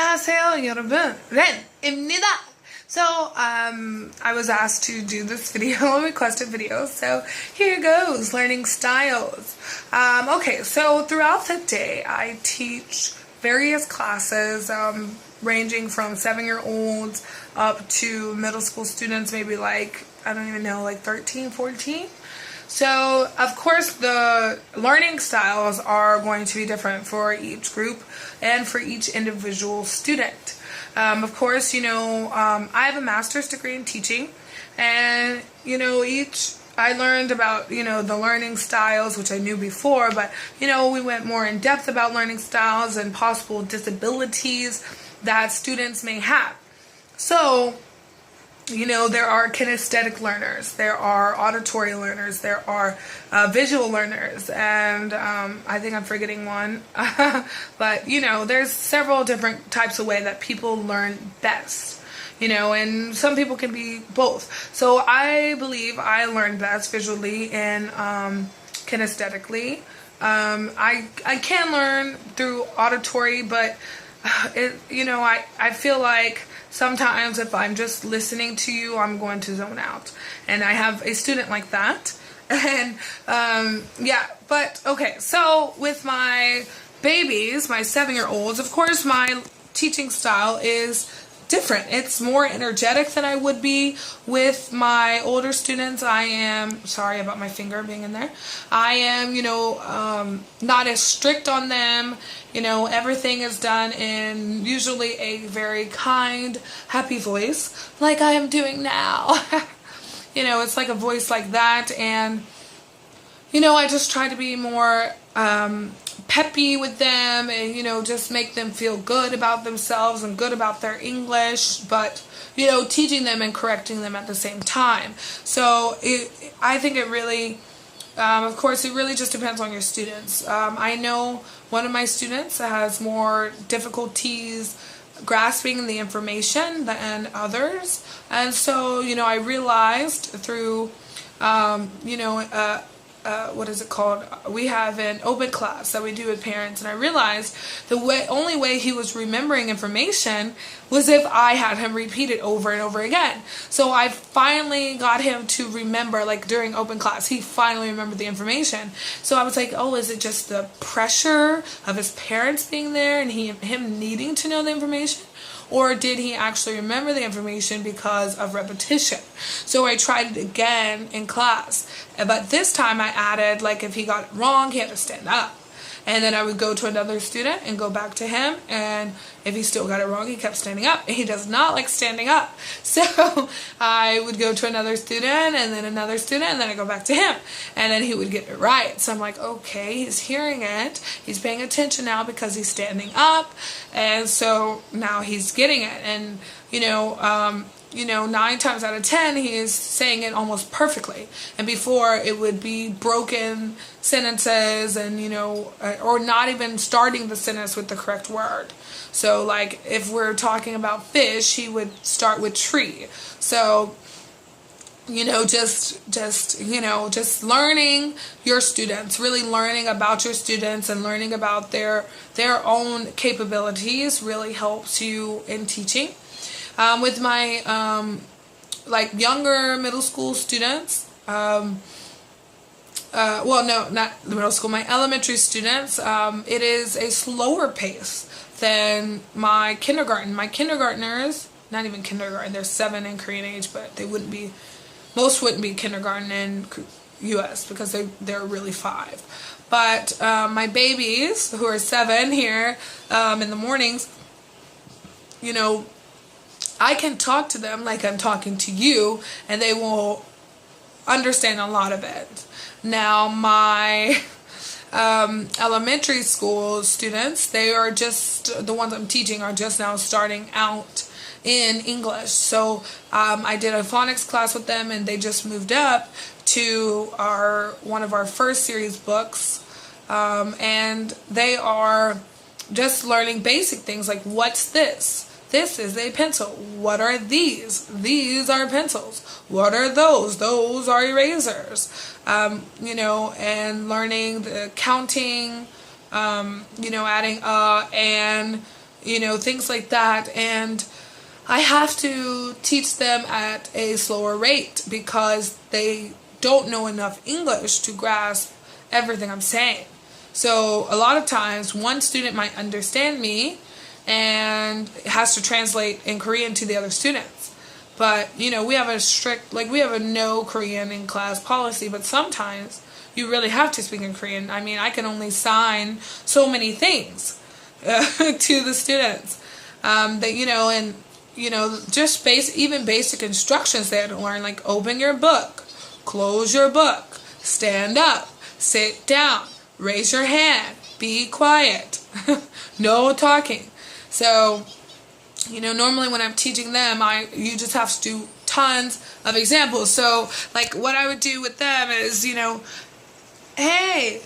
안녕하세요, 여러분. RandomRen입니다. So, I was asked to do this video, requested video, so here goes, learning styles. Okay, so throughout the day, I teach various classes, ranging from 7-year-olds up to middle school students, maybe like, I don't even know, like 13, 14. So, of course, the learning styles are going to be different for each group and for each individual student. Of course, I have a master's degree in teaching, and, I learned about, the learning styles, which I knew before, but, we went more in depth about learning styles and possible disabilities that students may have. So, there are kinesthetic learners, there are auditory learners, there are visual learners, and I think I'm forgetting one. But, there's several different types of way that people learn best, and some people can be both. So I believe I learn best visually and kinesthetically. I can learn through auditory, but, I feel like sometimes if I'm just listening to you, I'm going to zone out. And I have a student like that. And, but okay, so with my babies, my 7-year-olds, of course my teaching style is different. It's more energetic than I would be with my older students. I am, sorry about my finger being in there. I am, not as strict on them. Everything is done in usually a very kind, happy voice, like I am doing now. It's like a voice like that, and, I just try to be more peppy with them and, just make them feel good about themselves and good about their English, but, teaching them and correcting them at the same time. So I think it really, of course, it really just depends on your students. I know one of my students has more difficulties grasping the information than others. And so, I realized through, what is it called? We have an open class that we do with parents, and I realized the only way he was remembering information was if I had him repeat it over and over again. So I finally got him to remember, like during open class, he finally remembered the information. So I was like, oh, is it just the pressure of his parents being there and him needing to know the information? Or did he actually remember the information because of repetition? So I tried it again in class. But this time I added, like, if he got it wrong, he had to stand up. And then I would go to another student and go back to him. And if he still got it wrong, he kept standing up. And he does not like standing up. So I would go to another student and then another student, and then I go back to him. And then he would get it right. So I'm like, okay, he's hearing it. He's paying attention now because he's standing up. And so now he's getting it. And, 9 times out of 10, he is saying it almost perfectly. And before, it would be broken sentences and, or not even starting the sentence with the correct word. So, like, if we're talking about fish, he would start with tree. So, just learning your students, really learning about your students and learning about their own capabilities really helps you in teaching. With my, younger middle school students, well, no, not the middle school, my elementary students, it is a slower pace than my kindergarten. My kindergartners, not even kindergarten, they're 7 in Korean age, but most wouldn't be kindergarten in U.S. because they're really 5. But my babies, who are 7 here in the mornings, I can talk to them like I'm talking to you, and they will understand a lot of it. Now, my elementary school students, they are just, the ones I'm teaching are just now starting out in English. So I did a phonics class with them, and they just moved up to one of our first series books, and they are just learning basic things like, what's this? This is a pencil. What are these? These are pencils. What are those? Those are erasers. And learning the counting, adding and, things like that. And I have to teach them at a slower rate because they don't know enough English to grasp everything I'm saying. So a lot of times one student might understand me and has to translate in Korean to the other students. But, we have we have a no Korean in class policy, but sometimes you really have to speak in Korean. I mean, I can only sign so many things to the students just even basic instructions they had to learn, like open your book, close your book, stand up, sit down, raise your hand, be quiet, no talking. So, normally when I'm teaching them, you just have to do tons of examples. So, like, what I would do with them is, hey,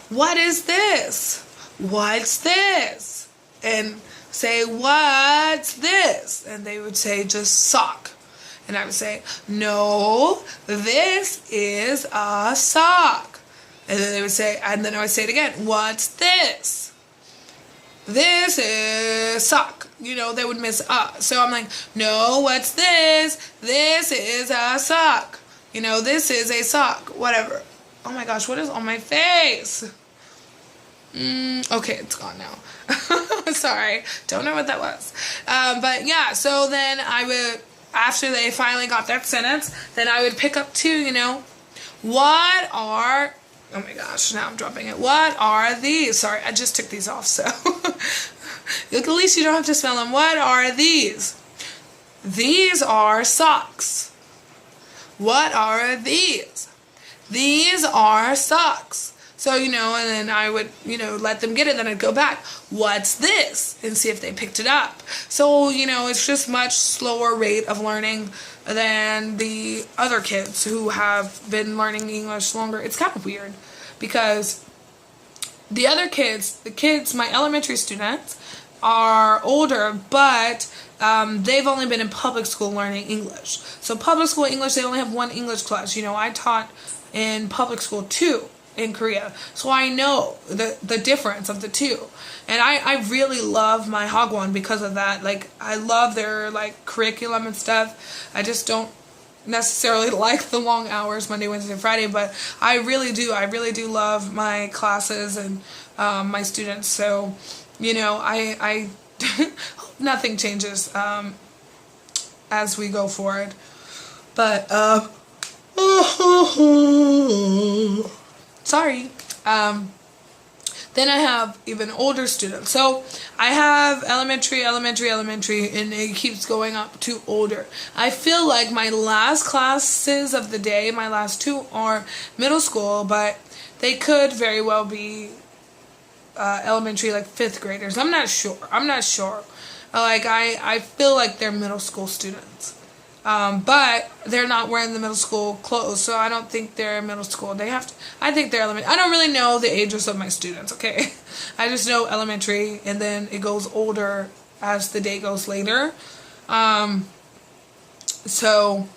what is this? What's this? And say, what's this? And they would say, just sock. And I would say, no, this is a sock. And then they would say, and then I would say it again, what's this? This is sock. They would miss so I'm like, no, what's this? This is a sock. This is a sock. Whatever. Oh my gosh, what is on my face? Okay, it's gone now. Sorry, don't know what that was. But yeah, so then I would, after they finally got that sentence, then I would pick up two, what are, oh my gosh, now I'm dropping it. What are these? Sorry, I just took these off, so at least you don't have to spell them. What are these? These are socks. What are these? These are socks. So, and then I would, let them get it. Then I'd go back. What's this? And see if they picked it up. So, it's just much slower rate of learning than the other kids who have been learning English longer. It's kind of weird because the other kids, my elementary students, are older, but they've only been in public school learning English. So public school English, they only have one English class. I taught in public school too in Korea, so I know the difference of the two. And I really love my Hagwon because of that. Like, I love their curriculum and stuff. I just don't necessarily like the long hours, Monday, Wednesday, Friday, but I really do love my classes and my students. So I hope nothing changes as we go forward. But sorry. Then I have even older students. So I have elementary, and it keeps going up to older. I feel like my last classes of the day, my last two, are middle school, but they could very well be elementary, like 5th graders. I'm not sure. I feel like they're middle school students. But they're not wearing the middle school clothes, so I don't think they're middle school. I think they're elementary. I don't really know the ages of my students, okay? I just know elementary, and then it goes older as the day goes later. So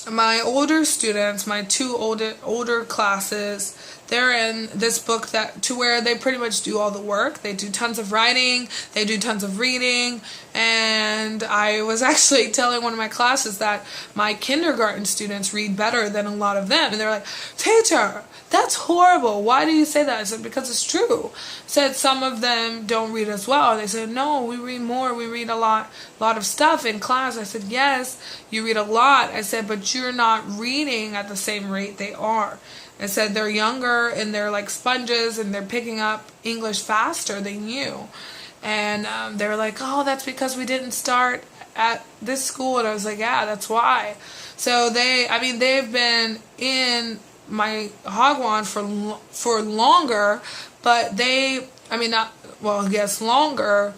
my older students, my two older classes, they're in this book to where they pretty much do all the work. They do tons of writing, they do tons of reading, and I was actually telling one of my classes that my kindergarten students read better than a lot of them, and they're like, teacher, that's horrible. Why do you say that? I said, because it's true. I said some of them don't read as well. They said, no, we read more. We read a lot of stuff in class. I said, yes, you read a lot. I said, but you're not reading at the same rate they are. I said, they're younger and they're like sponges and they're picking up English faster than you. And they were like, oh, that's because we didn't start at this school. And I was like, yeah, that's why. So they've been in my Hagwon for longer, but longer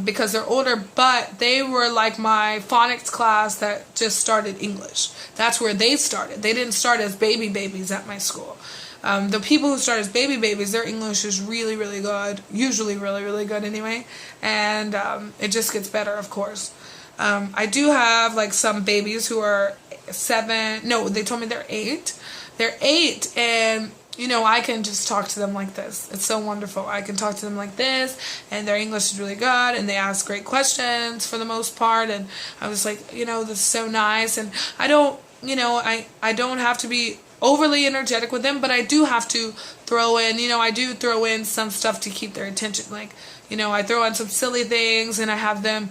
because they're older, but they were like my phonics class that just started English. That's where they started. They didn't start as baby babies at my school. The people who start as baby babies, their English is really, really good, usually really, really good anyway, and it just gets better, of course. I do have like some babies who are 7, no, they told me they're 8. They're 8, and I can just talk to them like this. It's so wonderful. I can talk to them like this, and their English is really good, and they ask great questions for the most part, and I was like, this is so nice, and I don't, I don't have to be overly energetic with them, but I do have to throw in, I do throw in some stuff to keep their attention, like, I throw in some silly things, and I have them,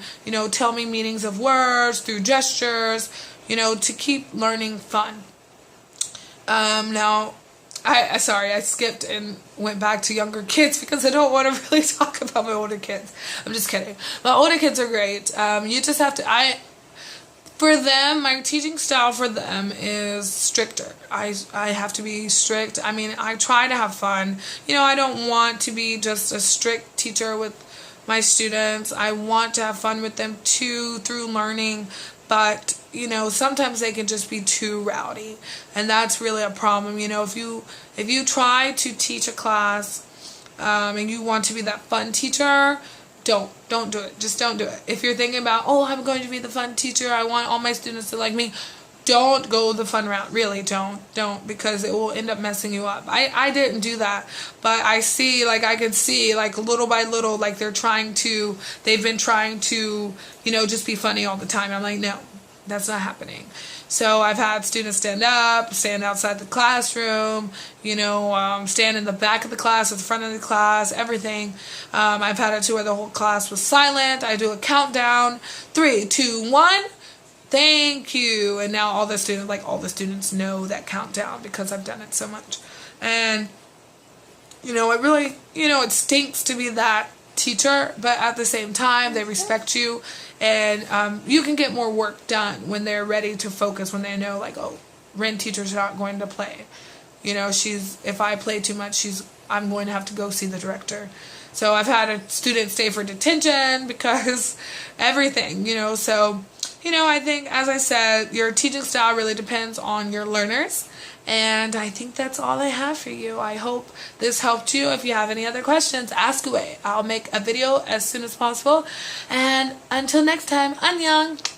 tell me meanings of words through gestures, to keep learning fun. Now, I skipped and went back to younger kids because I don't want to really talk about my older kids. I'm just kidding. My older kids are great. You just have to, for them, my teaching style for them is stricter. I have to be strict. I mean, I try to have fun. I don't want to be just a strict teacher with my students. I want to have fun with them too through learning, but sometimes they can just be too rowdy, and that's really a problem. If you try to teach a class and you want to be that fun teacher, don't do it. Just don't do it. If you're thinking about, I'm going to be the fun teacher, I want all my students to like me, don't go the fun route. Really, don't, because it will end up messing you up. I didn't do that, but I can see little by little, they've been trying to, just be funny all the time. I'm like, no, that's not happening. So I've had students stand up, stand outside the classroom, stand in the back of the class, at the front of the class, everything. I've had it to where the whole class was silent. I do a countdown, 3, 2, 1. Thank you. And now all the students know that countdown because I've done it so much. And, it really, it stinks to be that teacher, but at the same time, they respect you. And you can get more work done when they're ready to focus, when they know, Ren teacher's not going to play. If I play too much, I'm going to have to go see the director. So I've had a student stay for detention because everything, so... I think, as I said, your teaching style really depends on your learners. And I think that's all I have for you. I hope this helped you. If you have any other questions, ask away. I'll make a video as soon as possible. And until next time, annyeong!